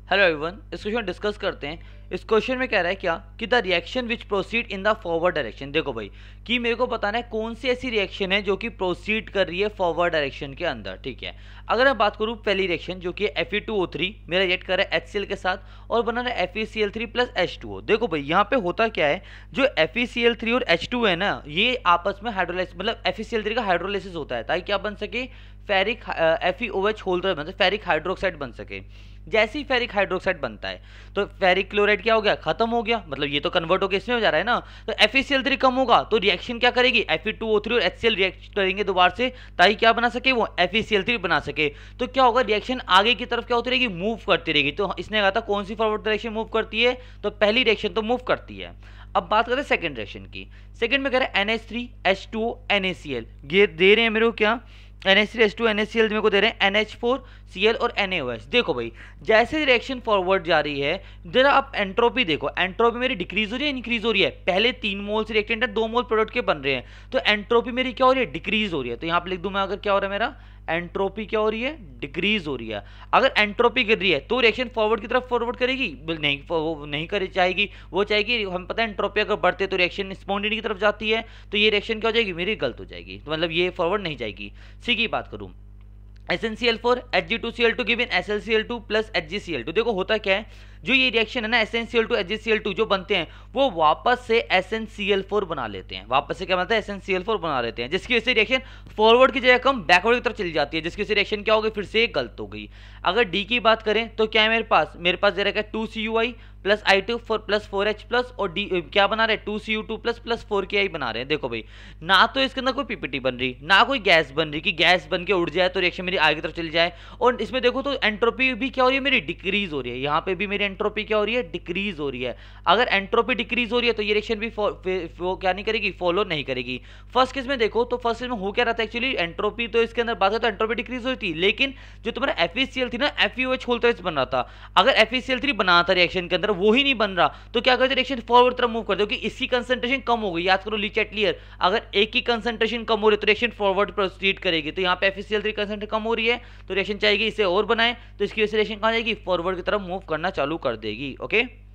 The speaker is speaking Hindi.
हेलो एवरीवन, इस क्वेश्चन डिस्कस करते हैं। इस क्वेश्चन में कह रहा है क्या कि the reaction which proceed in the forward direction. देखो भाई कि मेरे को बताना है कौन सी ऐसी रिएक्शन है जो कि प्रोसीड कर रही है फॉरवर्ड डायरेक्शन के अंदर। ठीक है, अगर मैं बात करूं पहली रिएक्शन जो कि Fe2O3 मेरा रिएक्ट कर रहा है HCl के साथ और बना रहा है FeCl3 प्लस H2O। देखो भाई यहाँ पे होता क्या है, जो FeCl3 और H2O है ना, ये आपस में हाइड्रोलाइसिस मतलब FeCl3 का हाइड्रोलाइसिस होता है ताकि क्या बन सके, फेरिक FeOH होल्डर मतलब फेरिक हाइड्रोक्साइड बन सके। जैसे ही फेरिक हाइड्रोक्साइड बनता है तो फेरिक क्लोराइड क्या हो गया, खत्म हो गया, मतलब ये तो कन्वर्ट होकर इसमें हो जा रहा है ना। तो FeCl3 कम होगा तो रिएक्शन क्या करेगी, Fe2O3 और HCl रिएक्ट करेंगे दोबारा से ताकि क्या बना सके, वो FeCl3 बना सके। तो क्या होगा, रिएक्शन आगे की तरफ क्या होती रहेगी, मूव करती रहेगी। तो इसने कहा था कौन सी फॉरवर्ड डायरेक्शन मूव करती है, तो पहली रिएक्शन तो मूव करती है। अब बात करें सेकंड रिएक्शन की। सेकंड में कह रहे हैं NH3H2O NaCl, ये दे रहे हैं मेरे को क्या, NH3H2 NaCl मेरे को दे रहे हैं NH4Cl और NaOH। देखो भाई जैसे रिएक्शन फॉरवर्ड जा रही है, जरा आप एंट्रोपी देखो, एंट्रोपी मेरी डिक्रीज हो रही है इंक्रीज हो रही है। पहले 3 मोल्स रिएक्टेंट है, 2 मोल प्रोडक्ट के बन रहे हैं, तो एंट्रोपी मेरी क्या हो रही है, डिक्रीज हो रही है। तो यहाँ पे लिख दूं मैं, अगर क्या हो रहा है मेरा, एंट्रोपी क्या हो रही है, डिक्रीज हो रही है। अगर एंट्रोपी गिर रही है तो रिएक्शन फॉरवर्ड की तरफ फॉरवर्ड करेगी, नहीं वो नहीं करी चाहेगी, वो चाहेगी, हम पता है एंट्रोपी अगर बढ़ते तो रिएक्शन स्पॉन्टेनिटी की तरफ जाती है, तो ये रिएक्शन क्या हो जाएगी, मेरी गलत हो जाएगी, तो मतलब ये फॉरवर्ड नहीं जाएगी। सी की बात करूं, SnCl4 Hg2Cl2 given SlCl2 plus HgCl2। देखो होता क्या है, जो ये रिएक्शन है ना SnCl2 HgCl2 जो बनते हैं वो वापस से SnCl4 बना लेते हैं, वापस से क्या बनता है, SnCl4 बना लेते हैं, जिसकी वजह से रिएक्शन फॉरवर्ड की जगह कम बैकवर्ड की तरफ चली जाती है, जिसकी वजह से रिएक्शन क्या हो गई, फिर से गलत हो गई। अगर डी की बात करें तो क्या है मेरे पास दे रखा है 2CuI plus I2 plus 4H plus, और डी क्या बना रहे हैं, 2Cu2 प्लस प्लस 4Ki बना रहे हैं। देखो भाई ना तो इसके अंदर कोई पीपीटी बन रही, ना कोई गैस बन रही कि गैस बन के उड़ जाए तो रिएक्शन मेरी आगे की तरफ चली जाए। और इसमें देखो तो एंट्रोपी भी क्या हो रही है, मेरी डिक्रीज हो रही है। यहाँ पे भी मेरी एंट्रोपी क्या हो रही है, डिक्रीज हो रही है। अगर एंट्रोपी डिक्रीज हो रही है तो ये रिएक्शन भी वो क्या नहीं करेगी, फॉलो नहीं करेगी। फर्स्ट केस में देखो तो फर्स्ट केस में हो क्या रहा था, एक्चुअली एंट्रोपी तो इसके अंदर बात है तो एंट्रोपी डिक्रीज हुई थी, लेकिन जो तुम्हारा FeCl थी ना, FeOH होल्डर बन रहा था। अगर FeCl3 बना था रिएक्शन के अंदर, वो ही नहीं बन रहा, तो क्या करते, रिएक्शन फॉरवर्ड तरफ मूव कर दो कि इसकी कंसंट्रेशन कम हो गई। याद करो लीचेट क्लियर, अगर एक की कंसंट्रेशन कम हो रही है तो रिएक्शन फॉरवर्ड प्रोसीड करेगी। तो यहाँ पे FeCl3 कंसंट्रेशन कम हो रही है तो रिएक्शन चाहेगी इसे और बनाए, तो इसकी वजह से रिएक्शन कहाँ जाएगी, फॉरवर्ड की तरफ मूव करना चालू कर देगी। ओके।